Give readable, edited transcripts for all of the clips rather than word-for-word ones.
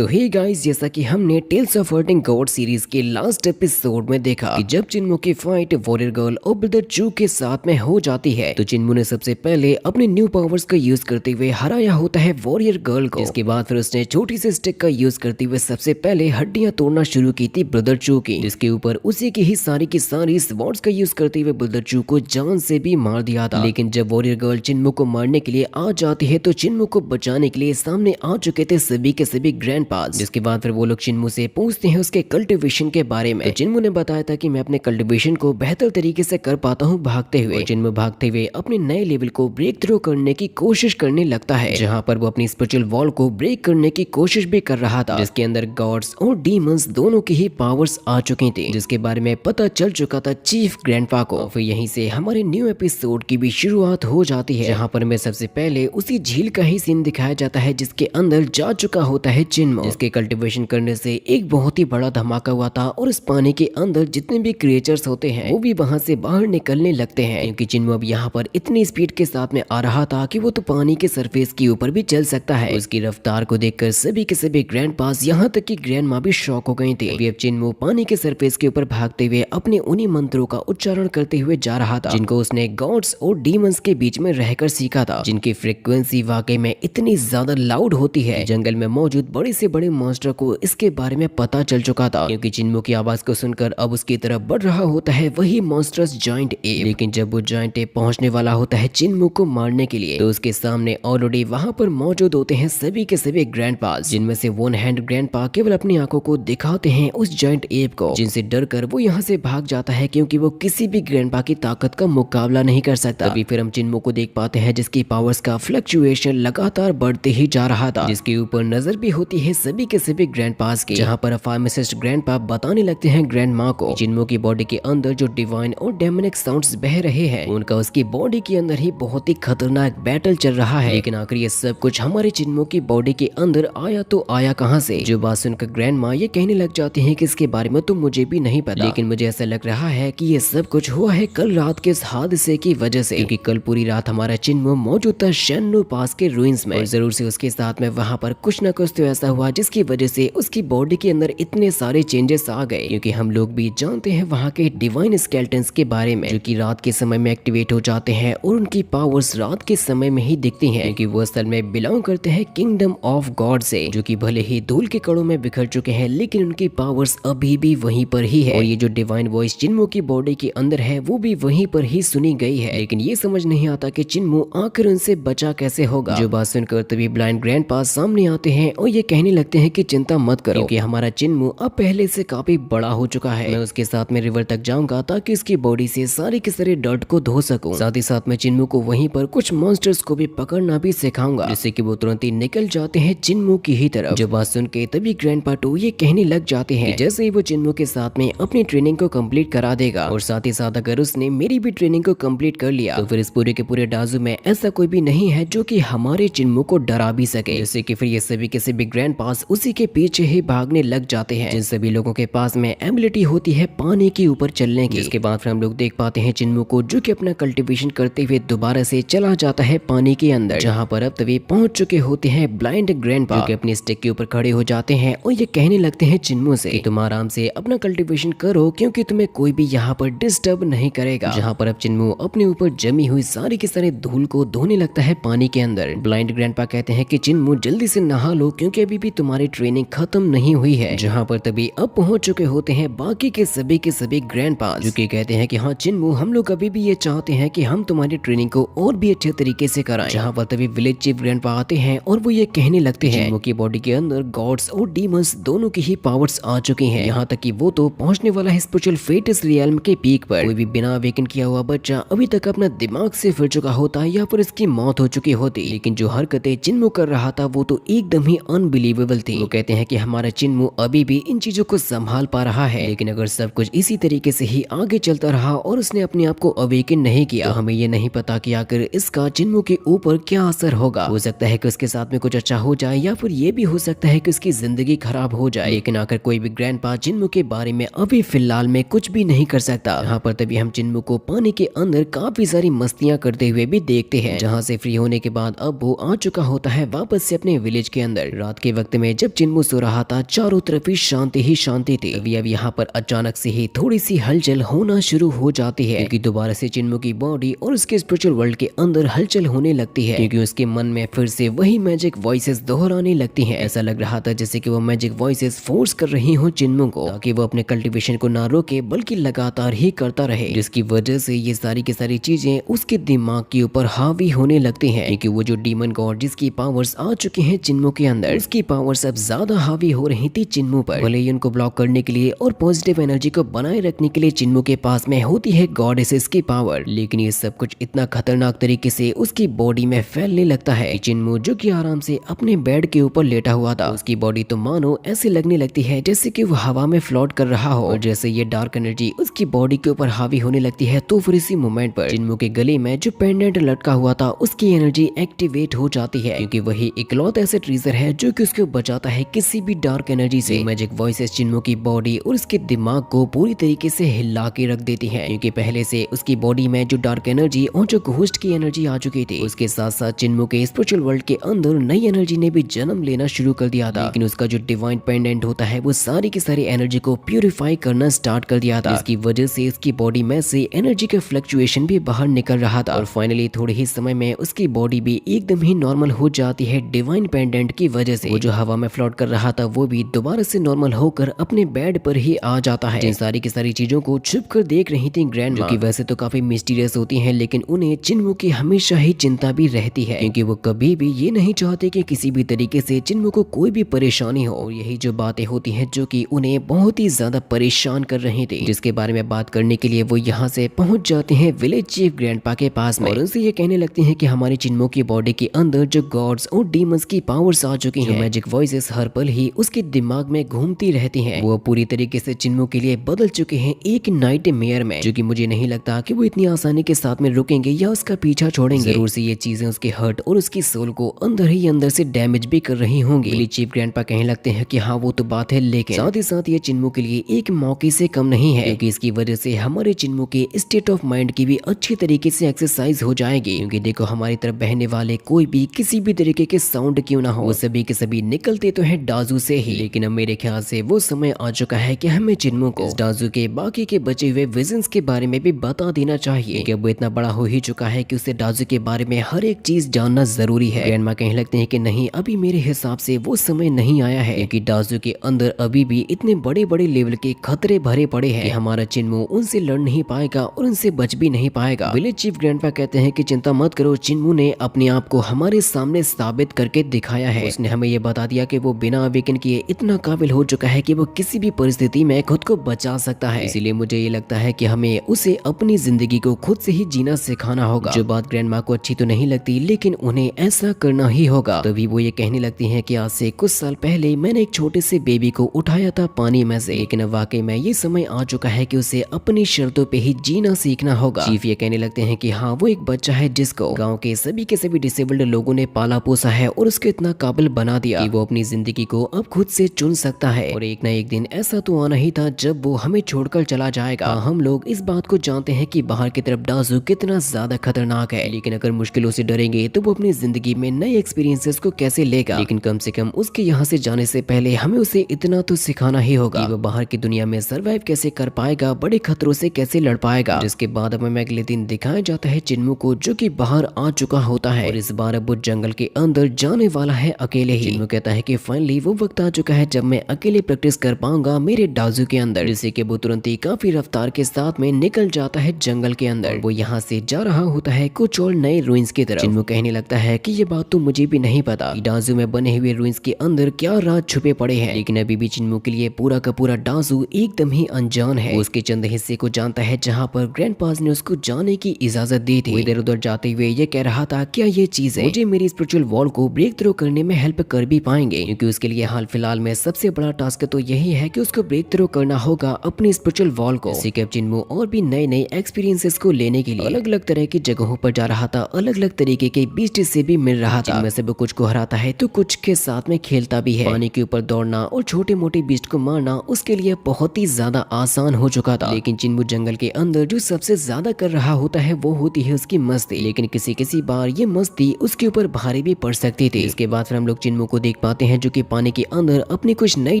सो hey guys, जैसा कि हमने tales of hurting god series के लास्ट एपिसोड में देखा कि जब चिन्मू की फाइट वॉरियर गर्ल और ब्रदर चू के साथ में हो जाती है तो चिन्मू ने सबसे पहले अपने न्यू पावर्स का यूज करते हुए हराया होता है वॉरियर गर्ल को। इसके बाद फिर उसने छोटी सी स्टिक का यूज करते हुए सबसे पहले हड्डियां तोड़ना शुरू की थी ब्रदर चू की, जिसके ऊपर उसी की सारी स्वॉर्ड्स का यूज करते हुए ब्रदर चू को जान से भी मार दिया था। लेकिन जब वॉरियर गर्ल चिन्मू को मारने के लिए आ जाती है तो चिन्मू को बचाने के लिए सामने आ चुके थे सभी के सभी ग्रैंडपास। जिसके बाद फिर वो लोग चिन्मू से पूछते हैं उसके कल्टीवेशन के बारे में। तो चिन्मू ने बताया था कि मैं अपने कल्टीवेशन को बेहतर तरीके से कर पाता हूँ भागते हुए। चिन्मू भागते हुए अपने नए लेवल को ब्रेक थ्रू करने की कोशिश करने लगता है, जहाँ पर वो अपनी स्पिरिचुअल वॉल को ब्रेक करने की कोशिश भी कर रहा था, जिसके अंदर गॉड्स और डीमंस दोनों की ही पावर्स आ चुकी थी, जिसके बारे में पता चल चुका था चीफ ग्रैंडपा को। फिर यहीं से हमारे न्यू एपिसोड की भी शुरुआत हो जाती है, जहाँ पर हमें सबसे पहले उसी झील का ही सीन दिखाया जाता है जिसके अंदर जा चुका होता है चिन्मू। जिसके कल्टीवेशन करने से एक बहुत ही बड़ा धमाका हुआ था और इस पानी के अंदर जितने भी क्रिएचर्स होते हैं वो भी वहां से बाहर निकलने लगते हैं, क्योंकि चिन्मू अब यहाँ पर इतनी स्पीड के साथ में आ रहा था कि वो तो पानी के सरफेस के ऊपर भी चल सकता है। उसकी रफ्तार को देखकर सभी के सभी ग्रैंड पास यहाँ तक कि ग्रैंड माँ भी शॉक हो गई थी। अब चिन्मू पानी के सरफेस के ऊपर भागते हुए अपने उन्हीं मंत्रों का उच्चारण करते हुए जा रहा था जिनको उसने गॉड्स और डीमंस के बीच में रहकर सीखा था, जिनकी फ्रीक्वेंसी वाकई में इतनी ज्यादा लाउड होती है। जंगल में मौजूद बड़े से बड़े मॉन्स्टर को इसके बारे में पता चल चुका था, क्योंकि चिन्मू की आवाज को सुनकर अब उसकी तरफ बढ़ रहा होता है वही मॉन्स्टर्स जायंट एप। लेकिन जब वो जायंट एप पहुंचने वाला होता है चिन्मू को मारने के लिए तो उसके सामने ऑलरेडी वहां पर मौजूद होते हैं सभी के सभी ग्रैंडपास, जिनमें से वन हैंड ग्रैंडपा केवल अपनी आंखों को दिखाते हैं उस जायंट एप को, जिनसे डरकर वो यहाँ से भाग जाता है क्योंकि वो किसी भी ग्रैंडपा की ताकत का मुकाबला नहीं कर सकता। तभी फिर हम चिन्मू को देख पाते हैं जिसकी पावर्स का फ्लक्चुएशन लगातार बढ़ते ही जा रहा था, जिसके ऊपर नजर भी होती है सभी के सभी ग्रैंडपास की, जहाँ पर फार्मासिस्ट ग्रैंडपा बताने लगते हैं ग्रैंड माँ को चिन्मू की बॉडी के अंदर जो डिवाइन और डेमोनिक साउंड्स बह रहे हैं उनका उसकी बॉडी के अंदर ही बहुत ही खतरनाक बैटल चल रहा है। लेकिन आखिर ये सब कुछ हमारे चिन्मू की बॉडी के अंदर आया तो आया कहाँ से? जो बात सुनकर ग्रैंड माँ ये कहने लग जाती है कि इसके बारे में तो मुझे भी नहीं पता, लेकिन मुझे ऐसा लग रहा है कि ये सब कुछ हुआ है कल रात के इस हादसे की वजह से, क्योंकि कल पूरी रात हमारा चिन्मू मौजूद था शेन्नू पास के रूइंस में और जरूर से उसके साथ में वहाँ पर कुछ न कुछ तो ऐसा हुआ जिसकी वजह से उसकी बॉडी के अंदर इतने सारे चेंजेस आ गए। क्योंकि हम लोग भी जानते हैं वहाँ के डिवाइन स्केलेटन्स के बारे में, जो कि रात के समय में एक्टिवेट हो जाते हैं और उनकी पावर्स रात के समय में ही दिखती हैं, क्योंकि वो असल में बिलोंग करते हैं किंगडम ऑफ गॉड से, जो कि भले ही धूल के कणों में बिखर चुके हैं लेकिन उनकी पावर्स अभी भी वहीं पर ही है। और ये जो डिवाइन वॉइस चिन्मू की बॉडी के अंदर है वो भी वहीं पर ही सुनी गई है, लेकिन ये समझ नहीं आता कि चिन्मू आखिर उनसे बचा कैसे होगा। जो बात सुनकर तभी ब्लाइंड ग्रैंडपा सामने आते हैं और ये कहने लगते हैं कि चिंता मत करो, क्योंकि हमारा चिन्मू अब पहले से काफी बड़ा हो चुका है। मैं उसके साथ में रिवर तक जाऊंगा ताकि उसकी बॉडी से सारे के सारे डर्ट को धो सकूं। साथ ही साथ में चिन्मू को वहीं पर कुछ मॉन्स्टर्स को भी पकड़ना भी सिखाऊंगा, जिससे कि वो तुरंत ही निकल जाते हैं चिन्मू की ही तरफ। जो बात सुन के तभी ग्रैंडपा टू ये कहने लग जाते हैं जैसे ही वो चिन्मू के साथ में अपनी ट्रेनिंग को कंप्लीट करा देगा और साथ ही साथ अगर उसने मेरी भी ट्रेनिंग को कंप्लीट कर लिया तो फिर इस पूरे के पूरे डाजू में ऐसा कोई भी नहीं है जो कि हमारे चिन्मू को डरा भी सके। जैसे कि फिर ये सभी के सभी ग्रैंड पास उसी के पीछे ही भागने लग जाते हैं, जिन सभी लोगों के पास में एबिलिटी होती है पानी के ऊपर चलने की। इसके बाद फिर हम लोग देख पाते हैं चिन्मू को जो कि अपना कल्टीवेशन करते हुए दोबारा से चला जाता है पानी के अंदर, जहाँ पर अब तभी पहुंच चुके होते हैं ब्लाइंड ग्रैंडपा, जो कि अपनी स्टिक के ऊपर खड़े हो जाते हैं और ये कहने लगते हैं चिन्मू से कि तुम आराम से अपना कल्टीवेशन करो क्योंकि तुम्हें कोई भी यहाँ पर डिस्टर्ब नहीं करेगा। जहाँ पर अब चिन्मू अपने ऊपर जमी हुई सारी की सारी धूल को धोने लगता है पानी के अंदर। ब्लाइंड ग्रैंडपा कहते हैं कि चिन्मू जल्दी से नहा लो क्योंकि अभी भी तुम्हारी ट्रेनिंग खत्म नहीं हुई है। जहाँ पर तभी अब पहुंच चुके होते हैं बाकी के सभी ग्रैंडपास, जो कि कहते हैं कि हाँ चिन्मू हम लोग अभी भी ये चाहते हैं कि हम तुम्हारी ट्रेनिंग को और भी अच्छे तरीके से कराएं। जहाँ पर तभी विलेज चीफ ग्रैंडपा आते हैं और वो ये कहने लगते हैं चिन्मू की बॉडी के अंदर गॉड्स और डीमंस दोनों की ही पावर्स आ चुकी हैं, यहाँ तक कि वो तो पहुंचने वाला है स्पिरिचुअल फेटिस रियल्म के पीक पर। कोई भी बिना अवेकन किया हुआ बच्चा अभी तक अपना दिमाग से फिर चुका होता या फिर इसकी मौत हो चुकी होती, लेकिन जो हरकतें चिन्मू कर रहा था वो तो एकदम ही अनबिलीवेबल थी। वो कहते हैं कि हमारा चिन्मू अभी भी इन चीजों को संभाल पा रहा है, लेकिन अगर सब कुछ इसी तरीके से ही आगे चलता रहा और उसने अपने आप को अवेकन नहीं किया तो हमें ये नहीं पता कि आखिर इसका चिन्मू के ऊपर क्या असर होगा। हो सकता है कि उसके साथ में कुछ अच्छा हो जाए या फिर ये भी हो सकता है कि उसकी जिंदगी खराब हो जाए, लेकिन आखिर कोई भी ग्रैंडपा चिन्मू के बारे में अभी फिलहाल में कुछ भी नहीं कर सकता। यहाँ पर तभी हम चिन्मू को पानी के अंदर काफी सारी मस्तियां करते हुए भी देखते हैं, जहाँ से फ्री होने के बाद अब वो आ चुका होता है वापस से अपने विलेज के अंदर। रात के वक्त वक्त में जब चिन्मू सो रहा था चारों तरफ ही शांति थी। तभी अब यहाँ पर अचानक से ही थोड़ी सी हलचल होना शुरू हो जाती है, क्योंकि दोबारा से चिन्मू की बॉडी और उसके स्पिरिचुअल वर्ल्ड के अंदर हलचल होने लगती है, क्योंकि उसके मन में फिर से वही मैजिक वॉइसेस दोहराने लगती हैं। ऐसा लग रहा था जैसे कि वो मैजिक वॉइसेस फोर्स कर रही हो चिन्मू को, ताकि वो अपने कल्टीवेशन को ना रोके बल्कि लगातार ही करता रहे, जिसकी वजह से ये सारी की सारी चीजें उसके दिमाग के ऊपर हावी होने लगती हैं, क्योंकि वो जो डीमन गॉड जिसकी पावर्स आ चुकी हैं चिन्मू के अंदर, उसकी पावर्स अब ज्यादा हावी हो रही थी चिन्मू पर। भले ही उनको ब्लॉक करने के लिए और पॉजिटिव एनर्जी को बनाए रखने के लिए चिन्मू के पास में होती है गॉडेसेस की पावर, लेकिन ये सब कुछ इतना खतरनाक तरीके से उसकी बॉडी में फैलने लगता है। चिन्मू जो कि आराम से अपने बेड के ऊपर लेटा हुआ था, उसकी बॉडी तो मानो ऐसे लगने लगती है जैसे कि वो हवा में फ्लोट कर रहा हो, और जैसे ये डार्क एनर्जी उसकी बॉडी के ऊपर हावी होने लगती है तो फिर इसी मोमेंट पर चिन्मू के गले में जो पेंडेंट लटका हुआ था उसकी एनर्जी एक्टिवेट हो जाती है, क्योंकि वही इकलौता ऐसे ट्रीजर है जो कि उसको बचाता है किसी भी डार्क एनर्जी से। मैजिक वॉइसेस चिन्मू की बॉडी और उसके दिमाग को पूरी तरीके से हिला के रख देती है, क्योंकि पहले से उसकी बॉडी में जो डार्क एनर्जी और जो घोस्ट की एनर्जी आ चुकी थी, उसके साथ साथ चिन्मू के स्पिरिचुअल वर्ल्ड के अंदर नई एनर्जी ने भी जन्म लेना शुरू कर दिया था। लेकिन उसका जो डिवाइन पेंडेंट होता है वो सारी की सारी एनर्जी को प्यूरिफाई करना स्टार्ट कर दिया था, जिसकी वजह से उसकी बॉडी में से एनर्जी का फ्लक्चुएशन भी बाहर निकल रहा था, और फाइनली थोड़े ही समय में उसकी बॉडी भी एकदम ही नॉर्मल हो जाती है डिवाइन पेंडेंट की वजह से। वो जो हवा में फ्लोट कर रहा था वो भी दोबारा से नॉर्मल होकर अपने बेड पर ही आ जाता है। जिन सारी की सारी चीजों को छुप कर देख रही थी ग्रैंडमा, जो कि वैसे तो काफी मिस्टीरियस होती हैं, लेकिन उन्हें चिन्मू की हमेशा ही चिंता भी रहती है, क्योंकि वो कभी भी ये नहीं चाहते कि किसी भी तरीके से चिन्मू को कोई भी परेशानी हो। और यही जो बातें होती हैं जो कि उन्हें बहुत ही ज्यादा परेशान कर रही थी, जिसके बारे में बात करने के लिए वो यहाँ से पहुंच जाते हैं विलेज चीफ ग्रैंडपा के पास में, और उनसे ये कहने लगते हैं कि हमारी चिन्मू की बॉडी के अंदर जो गॉड्स और डीमंस की पावर्स आ चुकी हैं, मैजिक वॉइसेस हर पल ही उसके दिमाग में घूमती रहती हैं। वो पूरी तरीके से चिन्मू के लिए बदल चुके हैं एक नाइटमेयर में, जो कि मुझे नहीं लगता कि वो इतनी आसानी के साथ में रुकेंगे या उसका पीछा छोड़ेंगे। जरूर से ये चीजें उसके हर्ट और उसकी सोल को अंदर ही अंदर से डैमेज भी कर रही होंगी। विलेज चीफ ग्रैंडपा कहने लगते हैं कि हाँ वो तो बात है, लेकिन साथ ही साथ ये चिन्मू के लिए एक मौके से कम नहीं है, क्योंकि इसकी वजह से हमारे चिन्मू के स्टेट ऑफ माइंड की भी अच्छी तरीके से एक्सरसाइज हो जाएगी। क्योंकि देखो हमारी तरफ बहने वाले कोई भी किसी भी तरीके के साउंड क्यों ना हो, वो सभी के सभी निकलते तो है डाजू से ही, लेकिन अब मेरे ख्याल से वो समय आ चुका है कि हमें चिन्मू को इस डाजू के बाकी के बचे हुए विजन्स के बारे में भी बता देना चाहिए, कि अब वो इतना बड़ा हो ही चुका है कि उसे डाजू के बारे में हर एक चीज जानना जरूरी है। ग्रैंडमा कहने लगते हैं कि नहीं, अभी मेरे हिसाब से वो समय नहीं आया है, क्योंकि डाजू के अंदर अभी भी इतने बड़े बड़े लेवल के खतरे भरे पड़े हैं कि हमारा चिन्मू उनसे लड़ नहीं पाएगा और उनसे बच भी नहीं पाएगा। विलेज चीफ ग्रैंडपा कहते हैं कि चिंता मत करो, चिन्मू ने अपने आप को हमारे सामने साबित करके दिखाया है। उसने हमें ये बता दिया कि वो बिना अवेकन किए इतना काबिल हो चुका है कि वो किसी भी परिस्थिति में खुद को बचा सकता है। इसीलिए मुझे ये लगता है कि हमें उसे अपनी जिंदगी को खुद से ही जीना सिखाना होगा। जो बात ग्रैंडमा को अच्छी तो नहीं लगती, लेकिन उन्हें ऐसा करना ही होगा। तभी वो ये कहने लगती हैं कि आज से कुछ साल पहले मैंने एक छोटे से बेबी को उठाया था पानी में से, लेकिन अब वाकई में ये समय आ चुका है कि उसे अपनी शर्तों पे ही जीना सीखना होगा। चीफ ये कहने लगते हैं कि हाँ वो एक बच्चा है जिसको गाँव के सभी डिसेबल्ड लोगों ने पाला पोसा है और उसको इतना काबिल बना दिया कि वो अपनी जिंदगी को अब खुद से चुन सकता है। और एक ना एक दिन ऐसा तो आना ही था जब वो हमें छोड़कर चला जाएगा। हम लोग इस बात को जानते हैं कि बाहर की तरफ डाजू कितना ज्यादा खतरनाक है, लेकिन अगर मुश्किलों से डरेंगे तो वो अपनी जिंदगी में नए एक्सपीरियंसेस को कैसे लेगा। लेकिन कम से कम उसके यहाँ से जाने से पहले हमें उसे इतना तो सिखाना ही होगा कि वो बाहर की दुनिया में सर्वाइव कैसे कर पाएगा, बड़े खतरों से कैसे लड़ पाएगा। जिसके बाद हमें अगले दिन दिखाया जाता है चिन्मू को, जो कि बाहर आ चुका होता है और इस बार अब वो जंगल के अंदर जाने वाला है अकेले ही। चिन्मू कहता है कि फाइनली वो वक्त आ चुका है जब मैं अकेले प्रैक्टिस कर पाऊंगा मेरे डाजू के अंदर। जिससे कि वो तुरंत ही काफी रफ्तार के साथ में निकल जाता है जंगल के अंदर। वो यहाँ से जा रहा होता है कुछ और नए रूइंस की तरफ। चिन्मू कहने लगता है कि ये बात तो मुझे भी नहीं पता कि डाजू में बने हुए रूइंस के अंदर क्या राज छुपे पड़े हैं, लेकिन अभी भी चिन्मू के लिए पूरा का पूरा डाजू एकदम ही अनजान है। वो उसके चंद हिस्से को जानता है जहाँ पर ग्रैंडपास ने उसको जाने की इजाजत दी थी। इधर उधर जाते हुए ये कह रहा था क्या ये चीजें मुझे मेरी स्पिरिचुअल वॉल को ब्रेक थ्रू करने में हेल्प कर भी पाएंगे, क्योंकि उसके लिए हाल फिलहाल में सबसे बड़ा टास्क तो यही है कि उसको ब्रेक थ्रू करना होगा अपनी स्पिरिचुअल वॉल को। इसी के चिन्मू और भी नए नए एक्सपीरियंसेस को लेने के लिए अलग अलग तरह की जगहों पर जा रहा था, अलग अलग तरीके के बीस्ट से भी मिल रहा था। जिनमें से वो कुछ को हराता है तो कुछ के साथ में खेलता भी है। पानी के ऊपर दौड़ना और छोटे मोटे बीस्ट को मारना उसके लिए बहुत ही ज्यादा आसान हो चुका था। लेकिन चिन्मू जंगल के अंदर जो सबसे ज्यादा कर रहा होता है वो होती है उसकी मस्ती। लेकिन किसी किसी बार ये मस्ती उसके ऊपर भारी भी पड़ सकती थी। इसके बाद फिर हम लोग चिन्मू को देख पाते हैं जो कि पानी के अंदर अपनी कुछ नई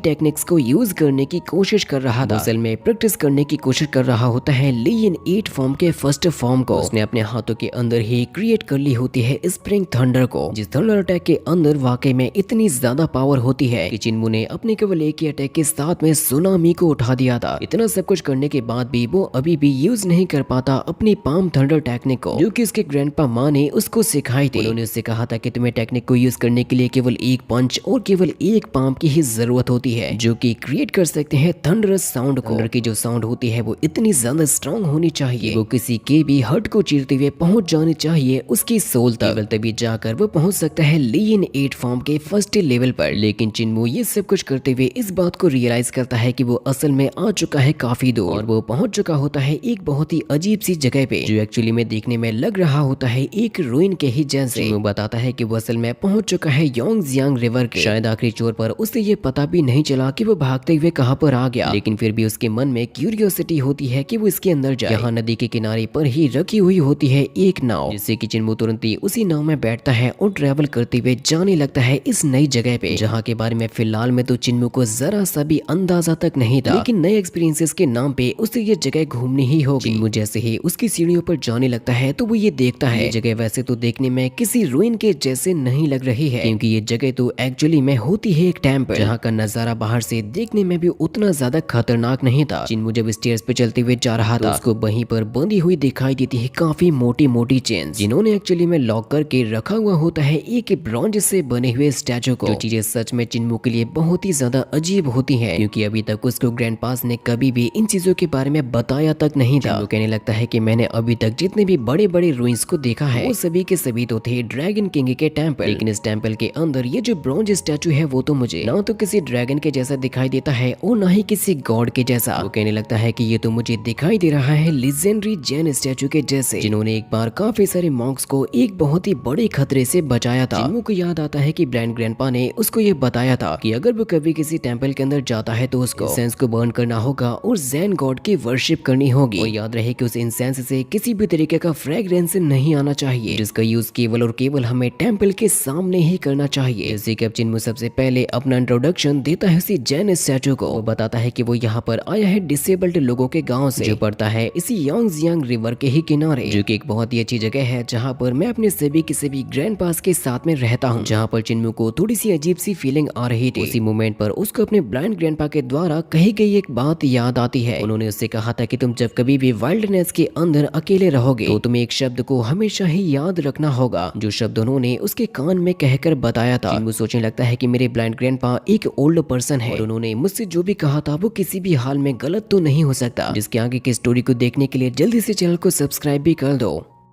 टेक्निक्स को यूज करने की कोशिश कर रहा था। असल में प्रैक्टिस करने की कोशिश कर रहा होता है ली इन 8 फॉर्म के फर्स्ट फॉर्म को उसने अपने हाथों के अंदर ही क्रिएट कर ली होती है स्प्रिंग थंडर को, जिस थंडर अटैक के अंदर वाकई में इतनी ज्यादा पावर होती है कि चिन्मू ने अपने केवल एक ही अटैक के साथ में सुनामी को उठा दिया था। इतना सब कुछ करने के बाद भी वो अभी भी यूज नहीं कर पाता अपनी पाम थंडर टेक्निक को, जो कि उसके ग्रैंडपा माँ ने उसको सिखाई थी। उन्होंने उससे कहा था कि तुम्हें टेक्निक को यूज करने के लिए केवल एक पंच और केवल एक पाम की ही जरूरत होती है जो कि क्रिएट कर सकते हैं थंडरस साउंड को। थंडर की जो साउंड होती है वो इतनी ज्यादा स्ट्रांग होनी चाहिए, वो किसी के भी हर्ट को चीरते हुए पहुंच जानी चाहिए उसकी सोल तक, तभी जाकर वो पहुंच सकता है ली इन 8 फॉर्म के फर्स्ट लेवल पर। लेकिन चिन्मू ये सब कुछ करते हुए इस बात को रियलाइज करता है कि वो असल में आ चुका है काफी दूर और वो पहुंच चुका होता है एक बहुत ही अजीब सी जगह पे, जो एक्चुअली में देखने में लग रहा होता है एक रूइन के ही जैसे। चिन्मू बताता है कि वो असल में पहुंच चुका है योंगजियांग रिवर के शायद आखिरी छोर पर। उसे ये पता भी नहीं चला कि वो भागते हुए कहां पर आ गया, लेकिन फिर भी उसके मन में क्यूरियोसिटी होती है कि वो इसके अंदर जाए। यहाँ नदी के किनारे पर ही रखी हुई होती है एक नाव, जिससे कि चिन्मू तुरंत ही उसी नाव में बैठता है और ट्रेवल करते हुए जाने लगता है इस नई जगह पे, जहाँ के बारे में फिलहाल में तो चिन्मू को जरा सा भी अंदाजा तक नहीं था, लेकिन नए एक्सपीरियंसेस के नाम पे उसे ये जगह घूमनी ही होगी। चिन्मू जैसे ही उसकी सीढ़ियों पर जाने लगता है तो वो ये देखता है ये जगह वैसे तो देखने में किसी रूइन के जैसे नहीं लग रही है, क्योंकि ये जगह तो एक्चुअली में होती है एक टेम्पल, जहाँ का नजारा बाहर से देखने में भी उतना ज्यादा खतरनाक नहीं था। चिन्मू जब स्टेयर्स पे चलते हुए जा रहा था उसको वहीं पर बंधी हुई दिखाई देती है काफी मोटी मोटी चेन, जिन्होंने एक्चुअली में लॉक करके रखा हुआ होता है एक ब्रॉन्ज से बने हुए स्टैचू को। जो चीजें सच में चिन्मू के लिए बहुत ही ज्यादा अजीब होती है, क्योंकि अभी तक उसको ग्रैंडपास ने कभी भी इन चीजों के बारे में बताया तक नहीं था। वो कहने लगता है कि मैंने अभी तक जितने भी बड़े बड़े रूइंस को देखा है वो सभी के सभी तो थे ड्रैगन किंग के टेम्पल, लेकिन इस टेम्पल के अंदर ये जो ब्रॉन्ज स्टैचू है वो तो मुझे ना तो किसी ड्रैगन के जैसा दिखाई देता है और ना ही किसी गॉड के जैसा। वो कहने लगता है कि ये तो मुझे दिखाई दे रहा है लेजेंडरी जैन स्टैचू के जैसे, जिन्होंने एक बार काफी सारे मॉन्क्स को एक बहुत ही बड़े खतरे से बचाया था। चिन्मू को याद आता है कि ब्रांड ग्रैंडपा ने उसको ये बताया था कि अगर वो कभी किसी टेम्पल के अंदर जाता है तो उसको इंसेंस को बर्न करना होगा और जैन गॉड की वर्शिप करनी होगी, और याद रहे कि उस इंसेंस से किसी भी तरीके का फ्रेग्रेंस नहीं आना चाहिए, जिसका यूज केवल और केवल हमें टेम्पल के सामने ही करना चाहिए। इसी के अब चिन्मू सबसे पहले अपना इंट्रोडक्शन देता है उसी जैन स्टैचू को। वो बताता है कि वो यहाँ पर आया है डिसेबल्ड लोगों के गांव से, जो पड़ता है इसी योंगजियांग रिवर के ही किनारे, जो कि एक बहुत ही अच्छी जगह है जहाँ पर मैं अपने सभी किसी भी ग्रैंडपास के साथ में रहता हूँ। जहाँ पर चिन्मू को थोड़ी सी अजीब सी फीलिंग आ रही थी। उसी मोमेंट पर उसको अपने ब्लाइंड ग्रैंडपा के द्वारा कही गई एक बात याद आती है। उन्होंने उससे कहा था कि तुम जब कभी भी वाइल्डनेस के अंदर अकेले रहोगे तो तुम्हें एक शब्द को हमेशा ही याद रखना होगा, जो शब्द उन्होंने उसके कान में कहकर बताया था। चिन्मू सोचने लगता है कि मेरे ब्लाइंड ग्रैंडपा एक ओल्ड पर्सन है और उन्होंने मुझसे जो भी कहा था वो किसी भी हाल में गलत तो नहीं हो सकता। जिसके आगे की स्टोरी को देखने के लिए जल्दी से चैनल को सब्सक्राइब भी कर दो।